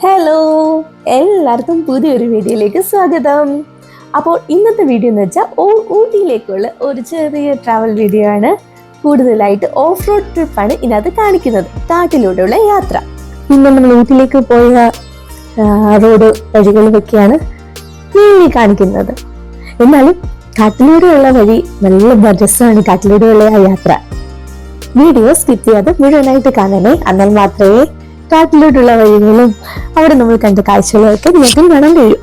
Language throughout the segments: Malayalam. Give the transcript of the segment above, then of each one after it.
ഹലോ, എല്ലാവർക്കും പുതിയൊരു വീഡിയോയിലേക്ക് സ്വാഗതം. അപ്പോൾ ഇന്നത്തെ വീഡിയോ എന്ന് വെച്ചാൽ ഊട്ടിയിലേക്കുള്ള ഒരു ചെറിയ ട്രാവൽ വീഡിയോ ആണ്. കൂടുതലായിട്ട് ഓഫ് റോഡ് ട്രിപ്പാണ് ഇതിനകത്ത് കാണിക്കുന്നത്, കാട്ടിലൂടെയുള്ള യാത്ര. ഇന്ന് നമ്മൾ ഊട്ടിയിലേക്ക് പോയ റോഡ് വഴികളൊക്കെയാണ് മെയിൻലി കാണിക്കുന്നത്. എന്നാലും കാട്ടിലൂടെയുള്ള വഴി നല്ല രസമാണ്. കാട്ടിലൂടെയുള്ള ആ യാത്ര വീഡിയോ സ്കിപ്പ് ചെയ്യാതെ മുഴുവനായിട്ട് കാണണേ. എന്നാൽ മാത്രമേ കാട്ടിലോട്ടുള്ള വഴികളും അവിടെ നമ്മൾ കണ്ട കാഴ്ചകളൊക്കെ നിങ്ങൾക്ക് കാണാൻ കഴിയും.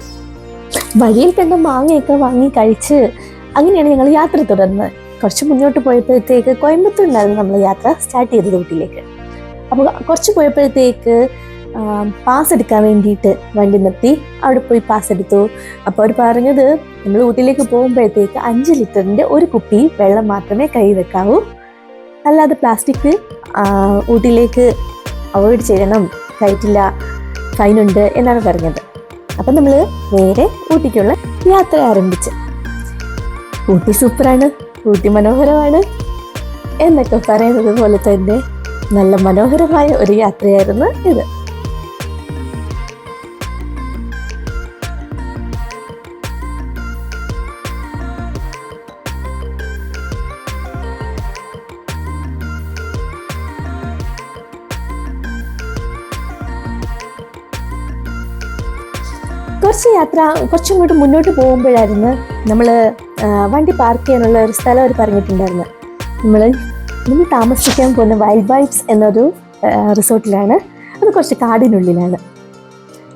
വഴിയിൽ കണ്ട മാങ്ങയൊക്കെ വാങ്ങി കഴിച്ച് അങ്ങനെയാണ് ഞങ്ങൾ യാത്ര തുടർന്നത്. കുറച്ച് മുന്നോട്ട് പോയപ്പോഴത്തേക്ക് കോയമ്പത്തൂരിലായിരുന്നു നമ്മൾ യാത്ര സ്റ്റാർട്ട് ചെയ്തത് ഊട്ടിയിലേക്ക്. അപ്പോൾ കുറച്ച് പോയപ്പോഴത്തേക്ക് പാസ് എടുക്കാൻ വേണ്ടിയിട്ട് വണ്ടി നിർത്തി. അവിടെ പോയി പാസ് എടുത്തു. അപ്പോൾ അവർ പറഞ്ഞത് നമ്മൾ ഊട്ടിയിലേക്ക് പോകുമ്പോഴത്തേക്ക് 5 ലിറ്ററിൻ്റെ ഒരു കുപ്പി വെള്ളം മാത്രമേ കൈ വെക്കാവൂ, അല്ലാതെ പ്ലാസ്റ്റിക് ഊട്ടിയിലേക്ക് അവോയ്ഡ് ചെയ്യണം, കയറ്റില്ല, ഫൈനുണ്ട് എന്നാണ് പറഞ്ഞത്. അപ്പം നമ്മൾ നേരെ ഊട്ടിക്കുള്ള യാത്ര ആരംഭിച്ച്. ഊട്ടി സൂപ്പറാണ്, ഊട്ടി മനോഹരമാണ് എന്നൊക്കെ പറയുന്നത് പോലെ തന്നെ നല്ല മനോഹരമായ ഒരു യാത്രയായിരുന്നു ഇത്. കുറച്ചും കൂടി മുന്നോട്ട് പോകുമ്പോഴായിരുന്നു നമ്മൾ വണ്ടി പാർക്ക് ചെയ്യാനുള്ള ഒരു സ്ഥലം അവർ പറഞ്ഞിട്ടുണ്ടായിരുന്നു. നമ്മൾ താമസിക്കാൻ പോകുന്ന വൈൽഡ് വൈബ്സ് എന്നൊരു റിസോർട്ടിലാണ്. അത് കുറച്ച് കാടിനുള്ളിലാണ്.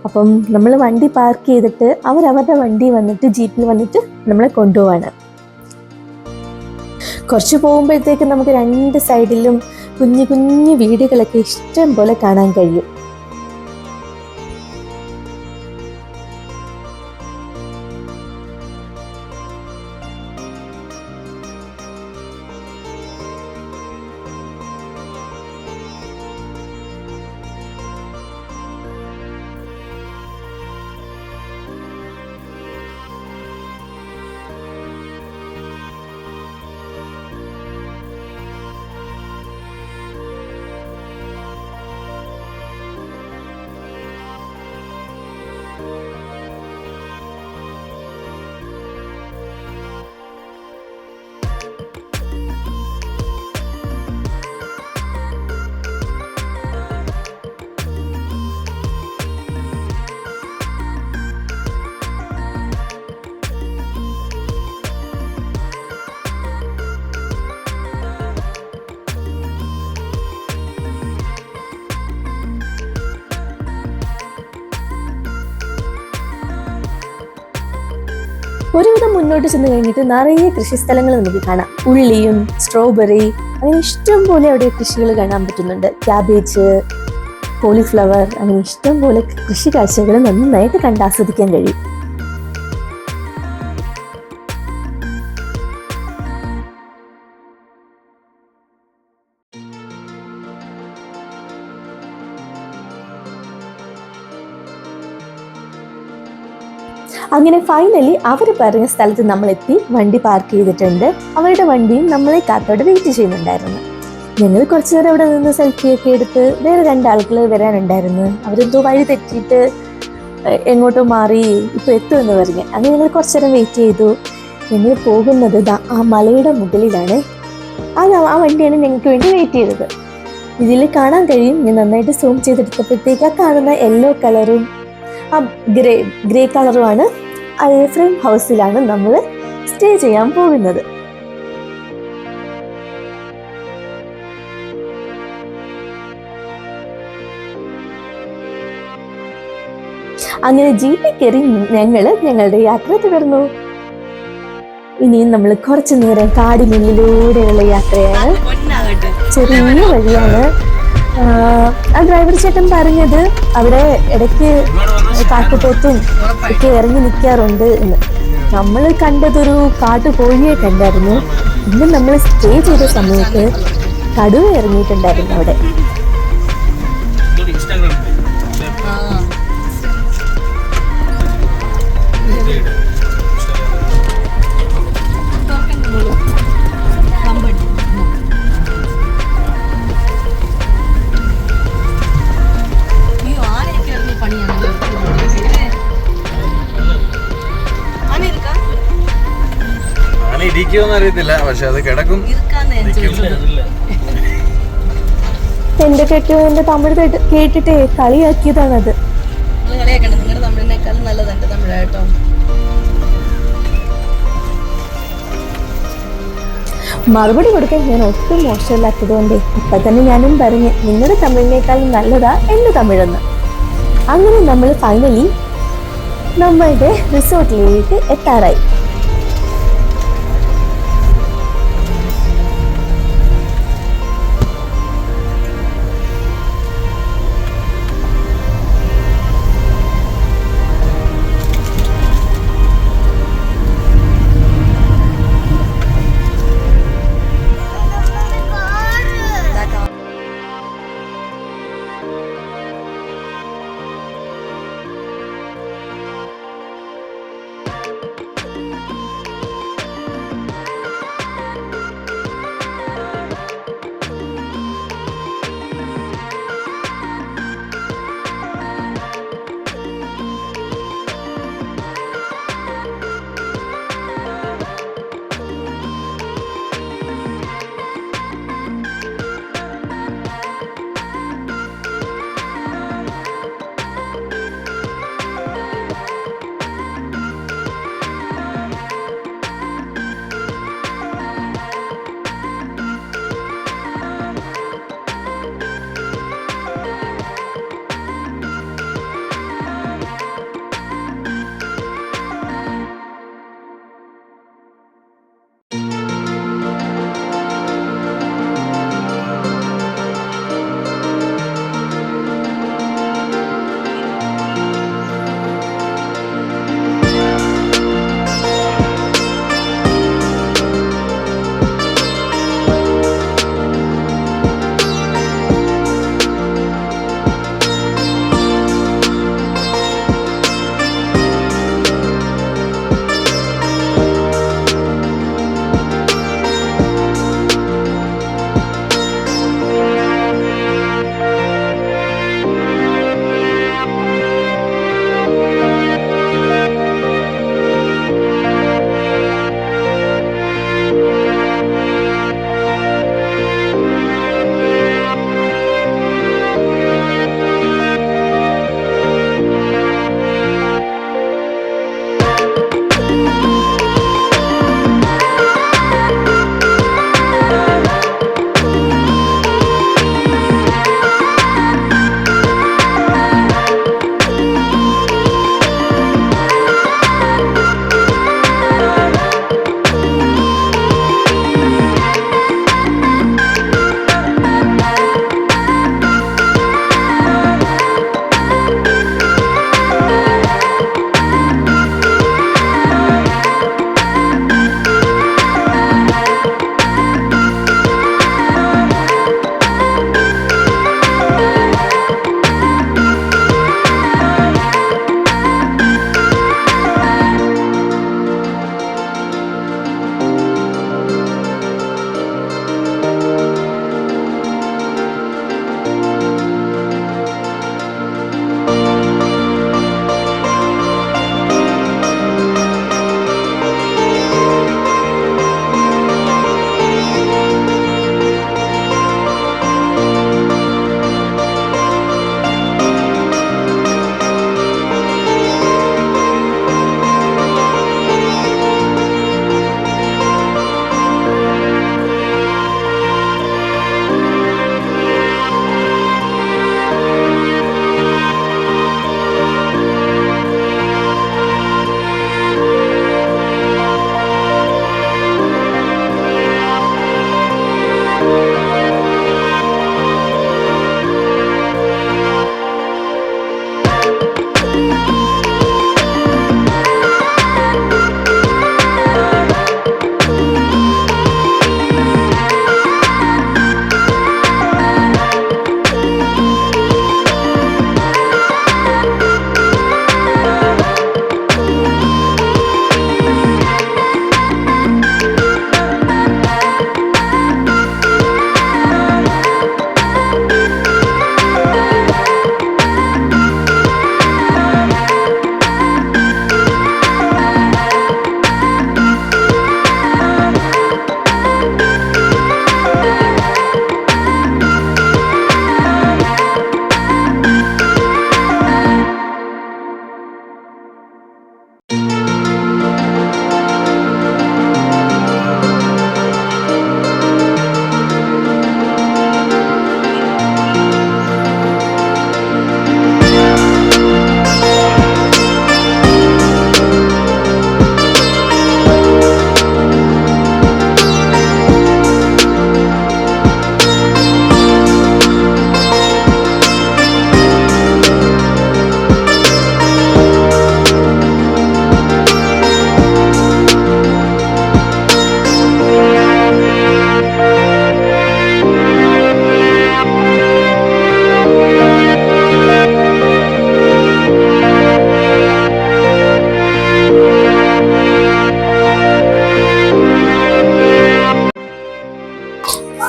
അപ്പം നമ്മൾ വണ്ടി പാർക്ക് ചെയ്തിട്ട് അവരവരുടെ വണ്ടി വന്നിട്ട് ജീപ്പിൽ വന്നിട്ട് നമ്മളെ കൊണ്ടുപോവാണ്. കുറച്ച് പോകുമ്പോഴത്തേക്ക് നമുക്ക് 2 സൈഡിലും കുഞ്ഞു കുഞ്ഞു വീടുകളൊക്കെ ഇഷ്ടം പോലെ കാണാൻ കഴിയും. ഒരുവിധം മുന്നോട്ട് ചെന്ന് കഴിഞ്ഞിട്ട് നിറയെ കൃഷിസ്ഥലങ്ങൾ നമുക്ക് കാണാം. ഉള്ളിയും സ്ട്രോബെറി അങ്ങനെ ഇഷ്ടം പോലെ അവിടെ കൃഷികൾ കാണാൻ പറ്റുന്നുണ്ട്. ക്യാബേജ്, കോളിഫ്ലവർ അങ്ങനെ ഇഷ്ടം പോലെ കൃഷി കാഴ്ചകൾ നന്നായിട്ട് കണ്ടാസ്വദിക്കാൻ കഴിയും. അങ്ങനെ ഫൈനലി അവർ പറഞ്ഞ സ്ഥലത്ത് നമ്മളെത്തി. വണ്ടി പാർക്ക് ചെയ്തിട്ടുണ്ട്. അവരുടെ വണ്ടിയും നമ്മളെ കാത്തോടെ വെയിറ്റ് ചെയ്യുന്നുണ്ടായിരുന്നു. ഞങ്ങൾ കുറച്ചു നേരം അവിടെ നിന്ന് സെൽഫിയൊക്കെ എടുത്ത് വേറെ 2 ആളുകൾ വരാനുണ്ടായിരുന്നു. അവരെന്തോ വഴി തെറ്റിയിട്ട് എങ്ങോട്ടോ മാറി ഇപ്പോൾ എത്തുമെന്ന് പറഞ്ഞ് അങ്ങനെ ഞങ്ങൾ കുറച്ചു നേരം വെയിറ്റ് ചെയ്തു. ഞങ്ങൾ പോകുന്നത് ആ മലയുടെ മുകളിലാണ്. ആ വണ്ടിയാണ് ഞങ്ങൾക്ക് വേണ്ടി വെയിറ്റ് ചെയ്തത്. ഇതിൽ കാണാൻ കഴിയും, ഞാൻ നന്നായിട്ട് സൂം ചെയ്തെടുത്തപ്പോഴത്തേക്ക് ആ കാണുന്ന യെല്ലോ കളറും ആ ഗ്രേ കളറുമാണ്. ഫ്രെയിം ഹൗസിലാണ് നമ്മൾ സ്റ്റേ ചെയ്യാൻ പോകുന്നത്. അങ്ങനെ ജീപ്പിൽ കയറി ഞങ്ങളുടെ യാത്ര തുടർന്നു. ഇനിയും നമ്മൾ കുറച്ചു നേരം കാടിനുള്ളിലൂടെയുള്ള യാത്രയാണ്. ചെറിയ വഴിയാണ്. ആ ഡ്രൈവർ ചേട്ടൻ പറഞ്ഞത് അവിടെ ഇടയ്ക്ക് കാട്ടുപോത്തും ഒക്കെ ഇറങ്ങി നിൽക്കാറുണ്ട് എന്ന്. നമ്മൾ കണ്ടതൊരു കാട്ടുകോഴിയെ കണ്ടായിരുന്നു. ഇന്ന് നമ്മൾ സ്റ്റേ ചെയ്ത സമയത്ത് കടുവ ഇറങ്ങിയിട്ടുണ്ടായിരുന്നു അവിടെ. പണിയാണ്. ഇരിക്കുമെന്ന് അറിയത്തില്ല, പക്ഷെ അത് കിടക്കും. എന്റെ കെട്ടിയവന്റെ തമിഴ് കേട്ടിട്ടേ കളിയാക്കിയതാണത്. നിങ്ങളുടെ തമിഴിനേക്കാളും നല്ലത് എന്റെ തമിഴാട്ടോ. മറുപടി കൊടുക്കാൻ ഞാൻ ഒട്ടും മോശമില്ലാത്തത് കൊണ്ടേ ഇപ്പൊ തന്നെ ഞാനും പറഞ്ഞു നിങ്ങളുടെ തമിഴിനേക്കാളും നല്ലതാ എന്റെ തമിഴെന്ന്. അങ്ങനെ നമ്മൾ ഫൈനലി നമ്മളുടെ റിസോർട്ടിലേക്ക് എത്താറായി.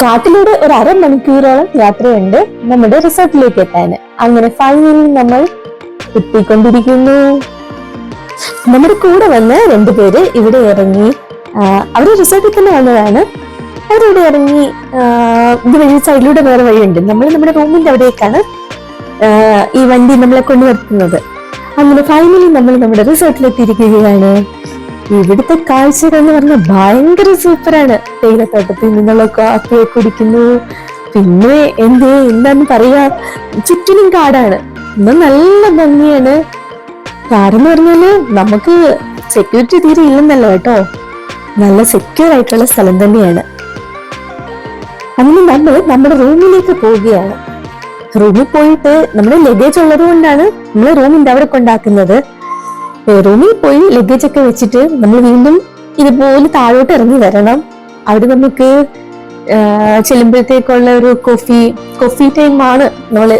കാട്ടിലൂടെ ഒരു അരമണിക്കൂറോളം യാത്രയുണ്ട് നമ്മുടെ റിസോർട്ടിലേക്ക് എത്താൻ. അങ്ങനെ ഫൈനലി നമ്മൾ എത്തിക്കൊണ്ടിരിക്കുന്നു. നമ്മുടെ കൂടെ വന്ന് രണ്ടുപേര് ഇവിടെ ഇറങ്ങി. അവര് റിസോർട്ടിൽ തന്നെ വന്നതാണ്. അവരിവിടെ ഇറങ്ങി. ഇതുവഴി സൈഡിലൂടെ വേറെ വഴിയുണ്ട്. നമ്മൾ നമ്മുടെ റൂമിന്റെ അവിടേക്കാണ് ഈ വണ്ടി നമ്മളെ കൊണ്ട് നിർത്തുന്നത്. അങ്ങനെ ഫൈനലി നമ്മൾ നമ്മുടെ റിസോർട്ടിലെത്തിയിരിക്കുകയാണ്. ഇവിടുത്തെ കാഴ്ചകൾ എന്ന് പറഞ്ഞാൽ ഭയങ്കര സൂപ്പറാണ്. തേയിലത്തോട്ടത്തിൽ നിന്നുള്ള കാപ്പിയെ കുടിക്കുന്നു. പിന്നെ എന്താന്ന് പറയാ, ചുറ്റിനും കാടാണ്. ഇന്ന് നല്ല ഭംഗിയാണ്. കാടെന്ന് പറഞ്ഞാല് നമുക്ക് സെക്യൂരിറ്റി തീരെ ഇല്ലെന്നല്ലോ കേട്ടോ. നല്ല സെക്യൂർ ആയിട്ടുള്ള സ്ഥലം തന്നെയാണ്. അങ്ങനെ നമ്മൾ നമ്മുടെ റൂമിലേക്ക് പോവുകയാണ്. റൂമിൽ പോയിട്ട് നമ്മുടെ ലഗേജ് ഉള്ളത് കൊണ്ടാണ് നമ്മൾ റൂമിന്റെ അവിടെ കൊണ്ടാക്കുന്നത്. റൂമിൽ പോയി ലഗേജ് ഒക്കെ വെച്ചിട്ട് നമ്മൾ വീണ്ടും ഇതുപോലെ താഴോട്ട് ഇറങ്ങി വരണം. അവിടെ നമുക്ക് ചെല്ലുമ്പോഴത്തേക്കുള്ള ഒരു കോഫി ടൈം ആണ്. നമ്മൾ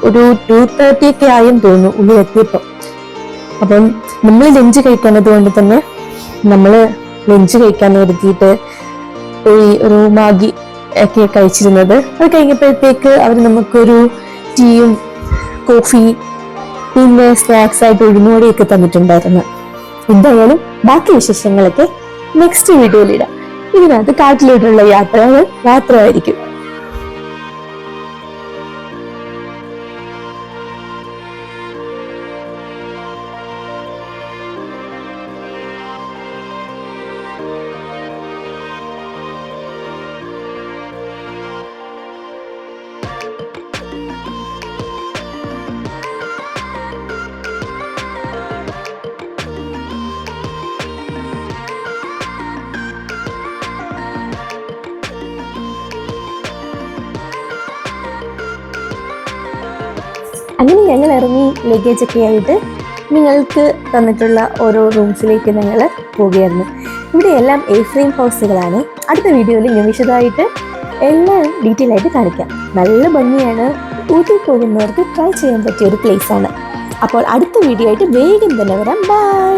ഒരു 2:30 ഒക്കെ ആയെന്ന് തോന്നുന്നു ഉള്ളിലെത്തിയപ്പോ. അപ്പം നമ്മൾ ലഞ്ച് കഴിക്കുന്നത് കൊണ്ട് തന്നെ നമ്മള് ലഞ്ച് കഴിക്കാൻ നിർത്തിയിട്ട് പോയി ഒരു മാഗി ഒക്കെ കഴിച്ചിരുന്നത്. അത് കഴിഞ്ഞപ്പോഴത്തേക്ക് അവർ നമുക്കൊരു ടീയും കോഫി പിന്നെ സ്നാക്സ് ആയിട്ട് ഉഴുന്നുവടയൊക്കെ തന്നിട്ടുണ്ടായിരുന്നു. എന്തായാലും ബാക്കി വിശേഷങ്ങളൊക്കെ നെക്സ്റ്റ് വീഡിയോയിലിടാം. ഇതിനകത്ത് കാട്ടിലോട്ടുള്ള യാത്രകൾ മാത്രമായിരിക്കും. അങ്ങനെ ഞങ്ങൾ ഇറങ്ങി ലഗേജ് ഒക്കെ ആയിട്ട് നിങ്ങൾക്ക് തന്നിട്ടുള്ള ഓരോ റൂംസിലേക്ക് ഞങ്ങൾ പോവുകയായിരുന്നു. ഇവിടെ എല്ലാം A-frame ഹൗസുകളാണ്. അടുത്ത വീഡിയോയിൽ ഞാൻ വിശദമായിട്ട് എല്ലാം ഡീറ്റെയിൽ ആയിട്ട് കാണിക്കാം. നല്ല ഭംഗിയാണ്. ഊട്ടി പോകുന്നവർക്ക് ട്രൈ ചെയ്യാൻ പറ്റിയ ഒരു പ്ലേസ് ആണ്. അപ്പോൾ അടുത്ത വീഡിയോ ആയിട്ട് വേഗം തന്നെ വരാം. ബൈ.